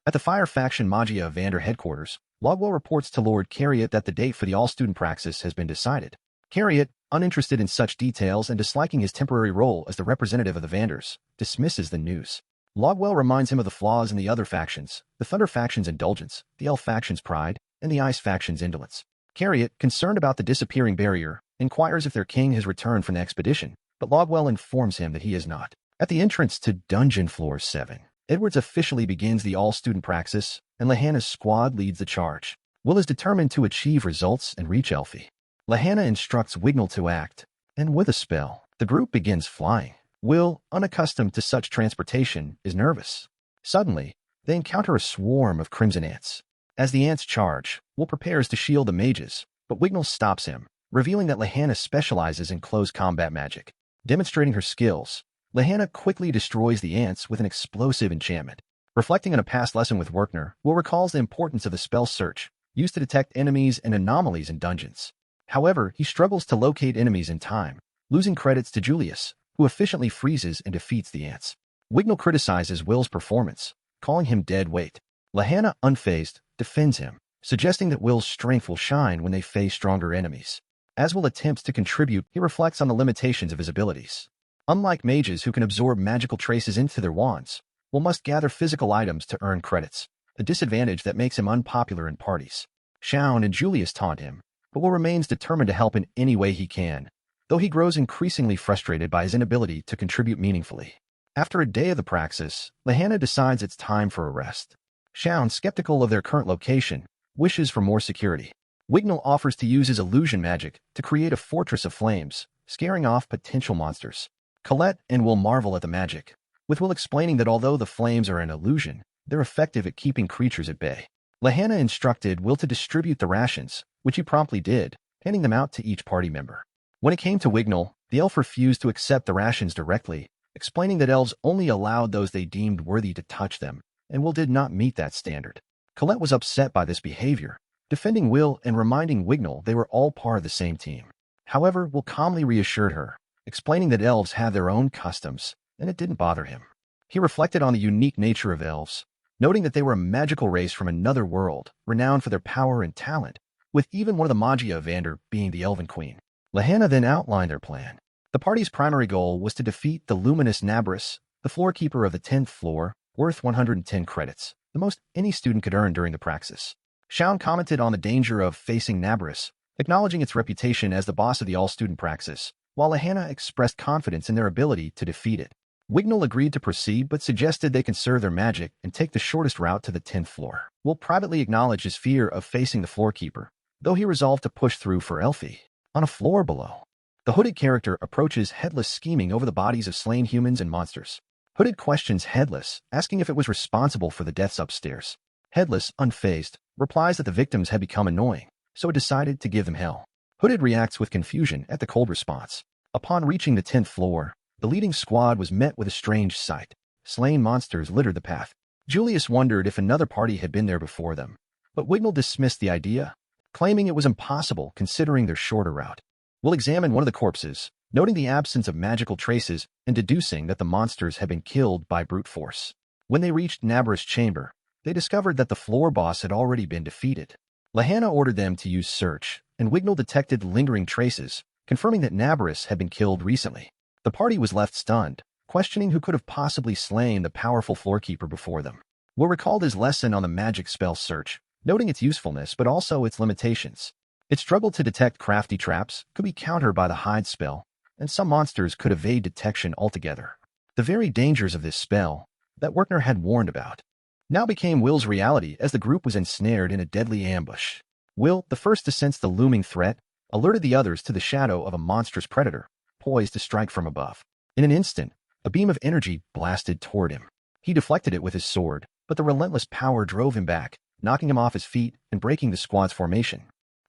At the Fire Faction Magia Vander headquarters, Logwell reports to Lord Carriot that the date for the All-Student Praxis has been decided. Carriot, uninterested in such details and disliking his temporary role as the representative of the Vanders, dismisses the news. Logwell reminds him of the flaws in the other factions, the Thunder Faction's indulgence, the Elf Faction's pride, and the Ice Faction's indolence. Carriot, concerned about the disappearing barrier, inquires if their king has returned from the expedition, but Logwell informs him that he is not. At the entrance to Dungeon Floor 7, Edwards officially begins the All-Student Praxis, and Lahanna's squad leads the charge. Will is determined to achieve results and reach Elfie. Lahanna instructs Wignall to act, and with a spell, the group begins flying. Will, unaccustomed to such transportation, is nervous. Suddenly, they encounter a swarm of crimson ants. As the ants charge, Will prepares to shield the mages, but Wignall stops him, revealing that Lahanna specializes in close combat magic. Demonstrating her skills, Lahanna quickly destroys the ants with an explosive enchantment. Reflecting on a past lesson with Werkner, Will recalls the importance of the spell search, used to detect enemies and anomalies in dungeons. However, he struggles to locate enemies in time, losing credits to Julius, who efficiently freezes and defeats the ants. Wignall criticizes Will's performance, calling him dead weight. Lahanna, unfazed, defends him, suggesting that Will's strength will shine when they face stronger enemies. As Will attempts to contribute, he reflects on the limitations of his abilities. Unlike mages who can absorb magical traces into their wands, Will must gather physical items to earn credits, a disadvantage that makes him unpopular in parties. Shaun and Julius taunt him, but Will remains determined to help in any way he can, though he grows increasingly frustrated by his inability to contribute meaningfully. After a day of the praxis, Lahanna decides it's time for a rest. Shaun, skeptical of their current location, wishes for more security. Wignall offers to use his illusion magic to create a fortress of flames, scaring off potential monsters. Colette and Will marvel at the magic, with Will explaining that although the flames are an illusion, they're effective at keeping creatures at bay. Lahanna instructed Will to distribute the rations, which he promptly did, handing them out to each party member. When it came to Wignall, the elf refused to accept the rations directly, explaining that elves only allowed those they deemed worthy to touch them, and Will did not meet that standard. Colette was upset by this behavior, defending Will and reminding Wignall they were all part of the same team. However, Will calmly reassured her, explaining that elves have their own customs, and it didn't bother him. He reflected on the unique nature of elves, noting that they were a magical race from another world, renowned for their power and talent, with even one of the Magia Vander being the Elven Queen. Lahanna then outlined their plan. The party's primary goal was to defeat the luminous Nabris, the floorkeeper of the 10th floor, worth 110 credits, the most any student could earn during the praxis. Shaun commented on the danger of facing Nabris, acknowledging its reputation as the boss of the all-student praxis, while Lahanna expressed confidence in their ability to defeat it. Wignall agreed to proceed but suggested they conserve their magic and take the shortest route to the 10th floor. Will privately acknowledge his fear of facing the floorkeeper, though he resolved to push through for Elfie. On a floor below, the Hooded character approaches Headless, scheming over the bodies of slain humans and monsters. Hooded questions Headless, asking if it was responsible for the deaths upstairs. Headless, unfazed, replies that the victims had become annoying, so it decided to give them hell. Hooded reacts with confusion at the cold response. Upon reaching the 10th floor, the leading squad was met with a strange sight. Slain monsters littered the path. Julius wondered if another party had been there before them, but Wignall dismissed the idea, claiming it was impossible considering their shorter route. Will examined one of the corpses, noting the absence of magical traces and deducing that the monsters had been killed by brute force. When they reached Nabris' chamber, they discovered that the floor boss had already been defeated. Lahanna ordered them to use search, and Wignall detected lingering traces, confirming that Nabris had been killed recently. The party was left stunned, questioning who could have possibly slain the powerful floorkeeper before them. Will recalled his lesson on the magic spell search, noting its usefulness but also its limitations. It struggled to detect crafty traps, could be countered by the hide spell, and some monsters could evade detection altogether. The very dangers of this spell, that Werkner had warned about, now became Will's reality as the group was ensnared in a deadly ambush. Will, the first to sense the looming threat, alerted the others to the shadow of a monstrous predator, poised to strike from above. In an instant, a beam of energy blasted toward him. He deflected it with his sword, but the relentless power drove him back, knocking him off his feet and breaking the squad's formation.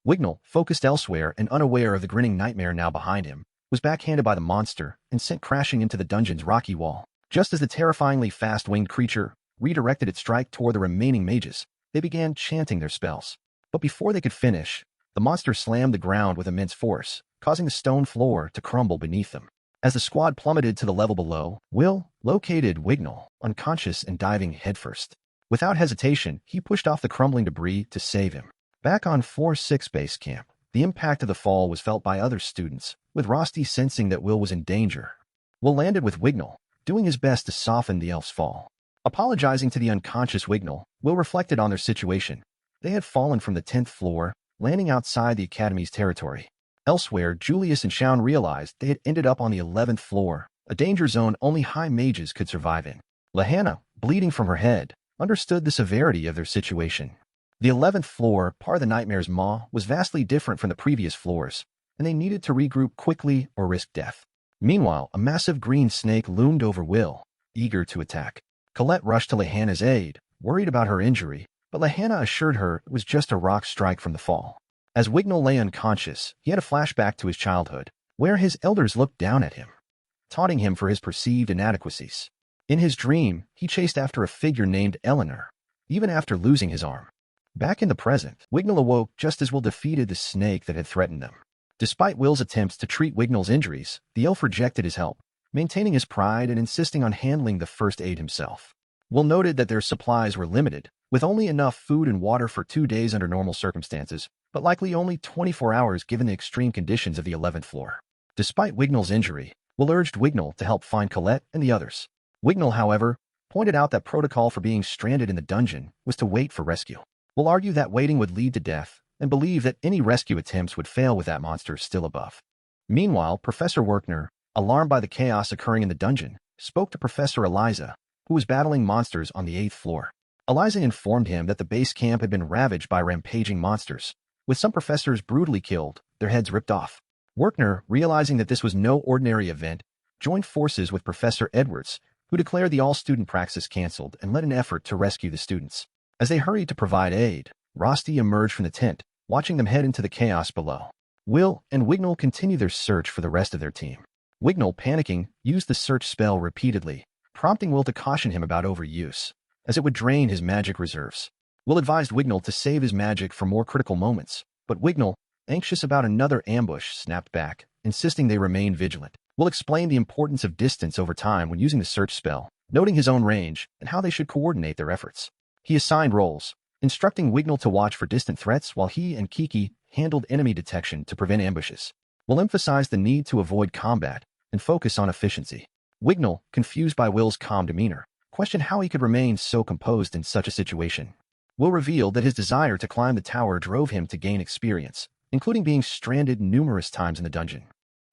Wignall, focused elsewhere and unaware of the grinning nightmare now behind him, was backhanded by the monster and sent crashing into the dungeon's rocky wall. Just as the terrifyingly fast-winged creature redirected its strike toward the remaining mages, they began chanting their spells. But before they could finish, the monster slammed the ground with immense force, causing the stone floor to crumble beneath them. As the squad plummeted to the level below, Will located Wignall, unconscious and diving headfirst. Without hesitation, he pushed off the crumbling debris to save him. Back on floor 6 base camp, the impact of the fall was felt by other students, with Rosti sensing that Will was in danger. Will landed with Wignall, doing his best to soften the elf's fall. Apologizing to the unconscious Wignall, Will reflected on their situation. They had fallen from the 10th floor, landing outside the academy's territory. Elsewhere, Julius and Shaun realized they had ended up on the 11th floor, a danger zone only high mages could survive in. Lahanna, bleeding from her head, understood the severity of their situation. The 11th floor, part of the Nightmare's maw, was vastly different from the previous floors, and they needed to regroup quickly or risk death. Meanwhile, a massive green snake loomed over Will, eager to attack. Colette rushed to Lahanna's aid, worried about her injury, but Lahanna assured her it was just a rock strike from the fall. As Wignall lay unconscious, he had a flashback to his childhood, where his elders looked down at him, taunting him for his perceived inadequacies. In his dream, he chased after a figure named Eleanor, even after losing his arm. Back in the present, Wignall awoke just as Will defeated the snake that had threatened them. Despite Will's attempts to treat Wignall's injuries, the elf rejected his help, maintaining his pride and insisting on handling the first aid himself. Will noted that their supplies were limited, with only enough food and water for 2 days under normal circumstances, but likely only 24 hours given the extreme conditions of the 11th floor. Despite Wignall's injury, Will urged Wignall to help find Colette and the others. Wignall, however, pointed out that protocol for being stranded in the dungeon was to wait for rescue. Will argue that waiting would lead to death, and believe that any rescue attempts would fail with that monster still above. Meanwhile, Professor Werkner, alarmed by the chaos occurring in the dungeon, spoke to Professor Eliza, who was battling monsters on the 8th floor. Eliza informed him that the base camp had been ravaged by rampaging monsters, with some professors brutally killed, their heads ripped off. Werkner, realizing that this was no ordinary event, joined forces with Professor Edwards, who declared the all-student praxis cancelled and led an effort to rescue the students. As they hurried to provide aid, Rosti emerged from the tent, watching them head into the chaos below. Will and Wignall continued their search for the rest of their team. Wignall, panicking, used the search spell repeatedly, prompting Will to caution him about overuse, as it would drain his magic reserves. Will advised Wignall to save his magic for more critical moments, but Wignall, anxious about another ambush, snapped back, insisting they remain vigilant. Will explained the importance of distance over time when using the search spell, noting his own range and how they should coordinate their efforts. He assigned roles, instructing Wignall to watch for distant threats while he and Kiki handled enemy detection to prevent ambushes. Will emphasized the need to avoid combat and focus on efficiency. Wignall, confused by Will's calm demeanor, questioned how he could remain so composed in such a situation. Will revealed that his desire to climb the tower drove him to gain experience, including being stranded numerous times in the dungeon.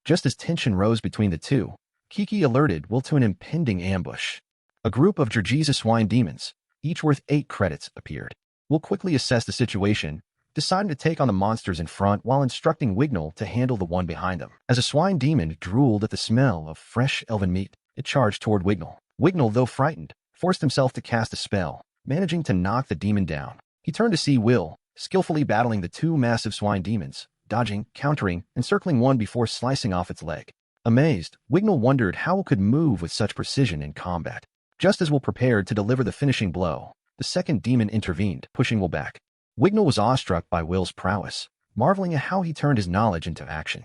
Just as tension rose between the two, Kiki alerted Will to an impending ambush. A group of Jerjeeza swine demons, each worth 8 credits, appeared. Will quickly assess the situation, deciding to take on the monsters in front while instructing Wignall to handle the one behind them. As a swine demon drooled at the smell of fresh elven meat, it charged toward Wignall. Wignall, though frightened, forced himself to cast a spell, managing to knock the demon down. He turned to see Will, skillfully battling the 2 massive swine demons, dodging, countering, and circling one before slicing off its leg. Amazed, Wignall wondered how Will could move with such precision in combat. Just as Will prepared to deliver the finishing blow, the second demon intervened, pushing Will back. Wignall was awestruck by Will's prowess, marveling at how he turned his knowledge into action.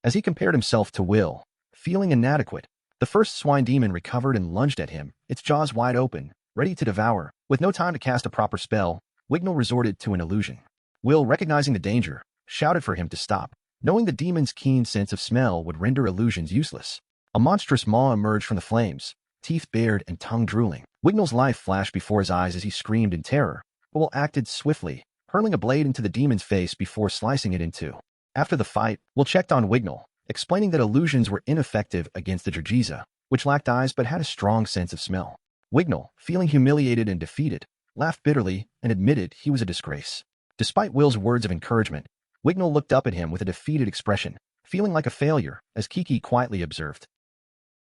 As he compared himself to Will, feeling inadequate, the first swine demon recovered and lunged at him, its jaws wide open, ready to devour. With no time to cast a proper spell, Wignall resorted to an illusion. Will, recognizing the danger, shouted for him to stop, knowing the demon's keen sense of smell would render illusions useless. A monstrous maw emerged from the flames, teeth bared and tongue drooling. Wignall's life flashed before his eyes as he screamed in terror, but Will acted swiftly, hurling a blade into the demon's face before slicing it in two. After the fight, Will checked on Wignall, explaining that illusions were ineffective against the Jerjeeza, which lacked eyes but had a strong sense of smell. Wignall, feeling humiliated and defeated, laughed bitterly and admitted he was a disgrace. Despite Will's words of encouragement, Wignall looked up at him with a defeated expression, feeling like a failure, as Kiki quietly observed.